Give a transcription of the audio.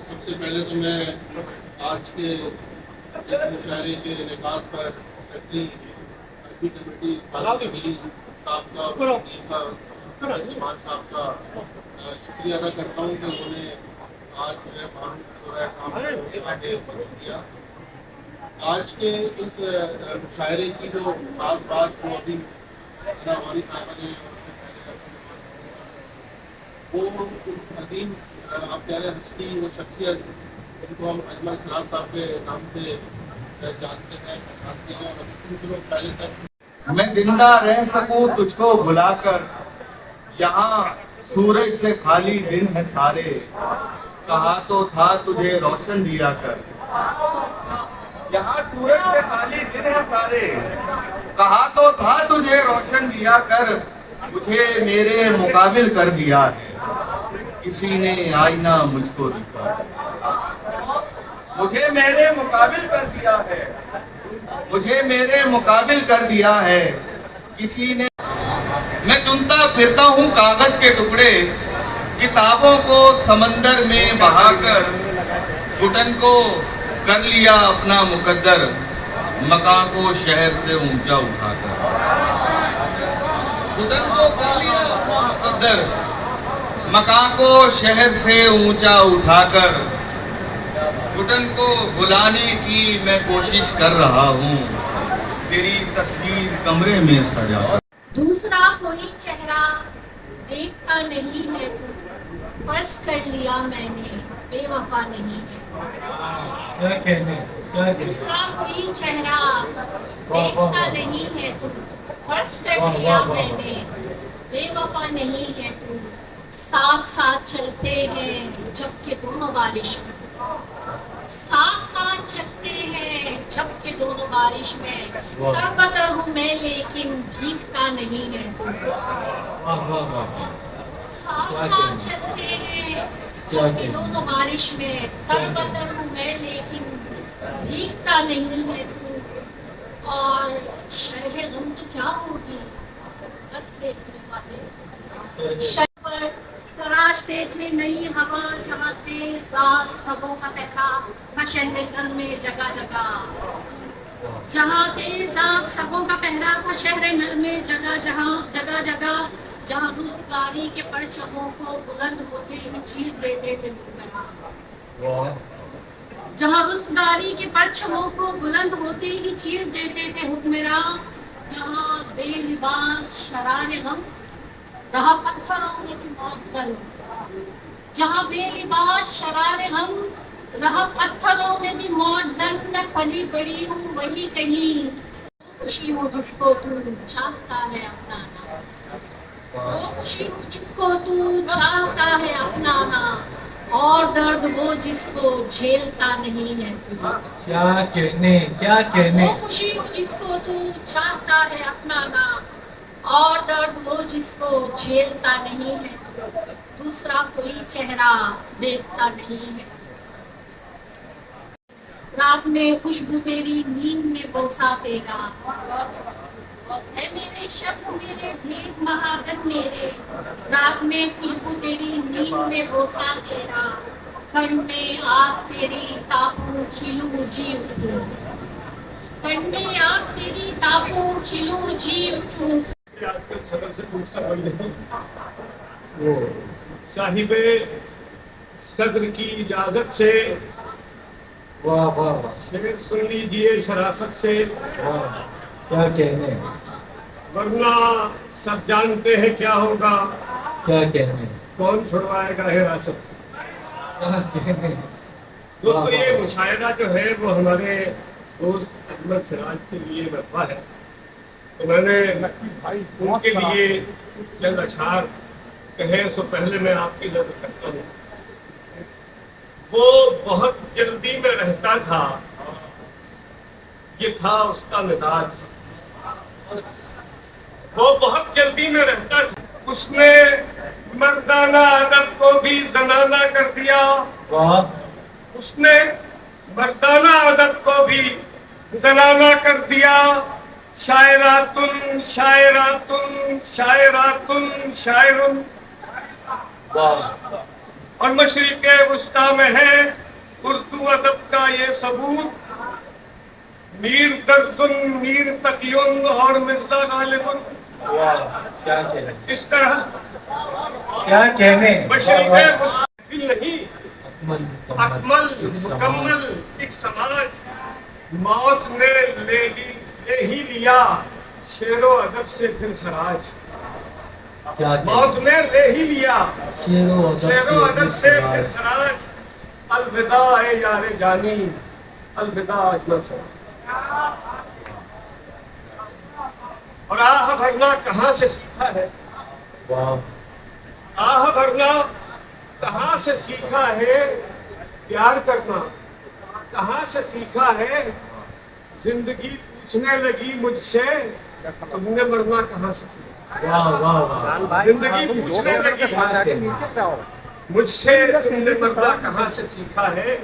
سب سے پہلے تو میں آج کے اس مشاعرے کے انعقاد پر سیکرٹری عربی کمیٹی فاضل ملی صاحب کا سمان صاحب کا شکریہ ادا کرتا ہوں کہ انہوں نے آج جو ہے شورائے کام کو آگے کیا. آج کے اس مشاعرے کی جو خاص بات جو ابھی سناوانی صاحبہ نے وہ عظیم آپ کہہ رہے ہیں ہستی وہ شخصیت جن کو ہم اجمل سراج صاحب کے نام سے جانتے ہیں پہچانتے ہیں اور کچھ دنوں پہلے تک میں زندہ رہ سکوں تجھ کو بلا کر یہاں سورج سے خالی دن ہے سارے کہا تو تھا تجھے روشن دیا کر یہاں سورج سے خالی دن ہے سارے کہا تو تھا تجھے روشن دیا کر مجھے میرے مقابل کر دیا ہے کسی نے آئینہ مجھ کو دکھا مجھے میرے مقابل کر دیا ہے مجھے میرے مقابل کر دیا ہے کسی نے میں چنتا پھرتا ہوں کاغذ کے ٹکڑے کتابوں کو سمندر میں بہا کر گھٹن کو کر لیا اپنا مقدر مکان کو شہر سے اونچا اٹھا کر گھٹن کو کر لیا اپنا مقدر مکان کو شہر سے اونچا اٹھا کر گھٹن کو بھلانے کی میں کوشش کر رہا ہوں تیری تصویر کمرے میں سجا کر دوسرا کوئی چہرہ دیکھتا نہیں ہے تو فرض کر لیا میں نے بے وفا نہیں ہے دوسرا کوئی چہرہ دیکھتا نہیں ہے تو فرض کر لیا میں نے بے وفا نہیں ہے تو ساتھ ساتھ چلتے ہیں جبکہ دونوں بارش میں ساتھ ساتھ چلتے ہیں جبکہ دونوں بارش میں تربتر ہوں میں لیکن بھیگتا نہیں ہے تو ساتھ ساتھ چلتے ہیں جبکہ دونوں بارش میں تربتر ہوں میں لیکن بھیگتا نہیں ہے تو اور شرح غم تو کیا ہوگی عکس دیکھنے والے شرح پر تراشتے تھے نئی ہوا جہاں تیز داغ سبوں کا پہرا تھا شہر گھر میں جگہ جگہ جہاں تیز داغ سبوں کا پہرا تھا شہر نر میں جگہ جگہ جہاں رستگاری کے پرچموں کو بلند ہوتے ہی چیر دیتے تھے حکمراں جہاں رستگاری کے پرچموں کو بلند ہوتے ہی چیر دیتے تھے حکمراں جہاں بے لباس شرار غم رہا پتھروں میں بھی معزل جہاں بے لباس شرار غم رہا پتھروں میں بھی معزل میں پلی بڑی ہوں وہی کہیں خوشی ہوں جس کو تو چاہتا ہے اپنانا وہ خوشی ہوں جس کو تو چاہتا ہے اپنانا اور درد وہ جس کو جھیلتا نہیں ہے تو کیا کہنے وہ خوشی ہوں جس کو تو چاہتا ہے اپنانا اور درد وہ جس کو جھیلتا نہیں ہے دوسرا کوئی چہرہ دیکھتا نہیں ہے رات میں خوشبو تیری نیند میں بوسا تیرا ہے میرے شب میرے بھید مہاگن میرے رات میں خوشبو تیری نیند میں بوسا تیرا کن میں آگ تیری تاپوں کھلوں جی اٹھوں کن میں آگ تیری تاپوں کھلوں جی اٹھوں آج کل صدر سے پوچھتا کوئی نہیں صاحب صدر کی اجازت سے واہ واہ واہ شعر سن لیجئے شرافت سے کیا کہنے ورنہ سب جانتے ہیں کیا ہوگا کیا کہنے کون چھڑوائے گا حراست سے کیا کہنے دوستو یہ مشاہدہ جو ہے وہ ہمارے دوست اجمل سراج کے لیے برپا ہے تو میں نے ان کے لیے چند اشعار کہے سو پہلے میں آپ کی نظر کرتا ہوں وہ بہت جلدی میں رہتا تھا یہ تھا اس کا مزاج وہ بہت جلدی میں رہتا تھا اس نے مردانہ ادب کو بھی زنانہ کر دیا واہ اس نے مردانہ ادب کو بھی زنانہ کر دیا شاعراتن شاعراتن شاعراتن شاعرن واہ اور مشرق وسطی میں ہے اردو ادب کا یہ ثبوت، میر دردن، میر تقیون اور مرزا غالبن، واہ کیا کہنے، اس طرح کیا کہنے، مشرق وسطی نہیں، اکمل اکمل ایک سماج، مکمل ایک سماج موت نے لے ہی لیا شعر و ادب سے دل خراج، کیا موت کہنے، نے لے ہی لیا شعر و شعر و ادب ادب سے سے دل خراج، الوداع اے یار جانی، الوداع اجمل سماج۔ اور آہ بھرنا کہاں سے سیکھا ہے، واہ آہ بھرنا کہاں سے سیکھا ہے، پیار کرنا کہاں سے سیکھا ہے، زندگی پوچھنے لگی مجھ سے تم نے مرنا کہاں سے سیکھا، واہ واہ واہ، زندگی پوچھنے لگی مجھ سے تم نے مرنا کہاں سے سیکھا ہے،